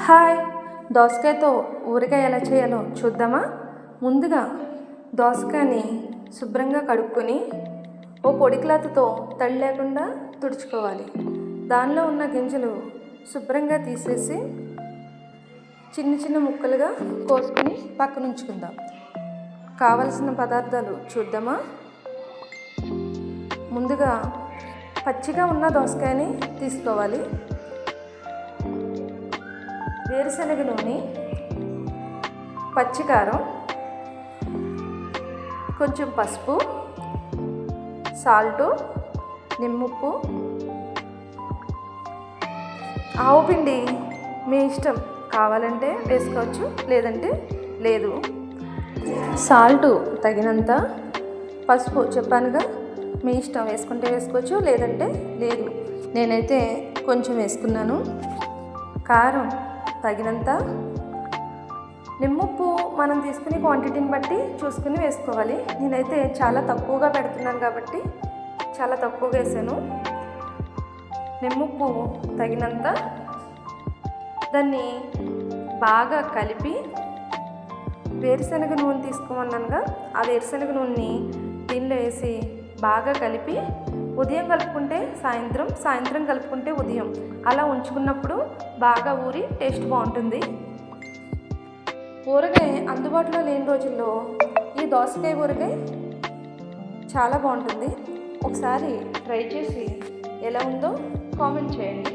Hi, దోసకాయతో ఊరగాయ ఎలా చేయాలో చూద్దామా. ముందుగా దోసకాయని శుభ్రంగా కడుక్కొని ఓ పొడి క్లాత్తో తడి లేకుండా తుడుచుకోవాలి. దానిలో ఉన్న గింజలు శుభ్రంగా తీసేసి చిన్న చిన్న ముక్కలుగా కోసుకొని పక్కన ఉంచుకుందాం. కావలసిన పదార్థాలు చూద్దామా. ముందుగా పచ్చిగా ఉన్న దోసకాయని తీసుకోవాలి. వేరుశనగ నూనె, పచ్చికారం, కొంచెం పసుపు, సాల్టు, నిమ్మప్పు, ఆవు పిండి మీ ఇష్టం, కావాలంటే వేసుకోవచ్చు లేదంటే లేదు. సాల్టు తగినంత, పసుపు చెప్పానుగా మీ ఇష్టం, వేసుకుంటే వేసుకోవచ్చు లేదంటే లేదు. నేనైతే కొంచెం వేసుకున్నాను. కారం తగినంత, నిమ్మప్పు మనం తీసుకునే క్వాంటిటీని బట్టి చూసుకుని వేసుకోవాలి. నేనైతే చాలా తక్కువగా పెడుతున్నాను కాబట్టి చాలా తక్కువగా వేసాను. నిమ్మప్పు తగినంత, దాన్ని బాగా కలిపి వేరుశనగ నూనె తీసుకోమన్నానుగా, ఆ వేరుశనగ నూనెని దీనిలో వేసి బాగా కలిపి ఉదయం కలుపుకుంటే సాయంత్రం, సాయంత్రం కలుపుకుంటే ఉదయం, అలా ఉంచుకున్నప్పుడు బాగా ఊరి టేస్ట్ బాగుంటుంది. ఊరగాయ అందుబాటులో లేని రోజుల్లో ఈ దోసకాయ ఊరగాయ చాలా బాగుంటుంది. ఒకసారి ట్రై చేసి ఎలా ఉందో కామెంట్ చేయండి.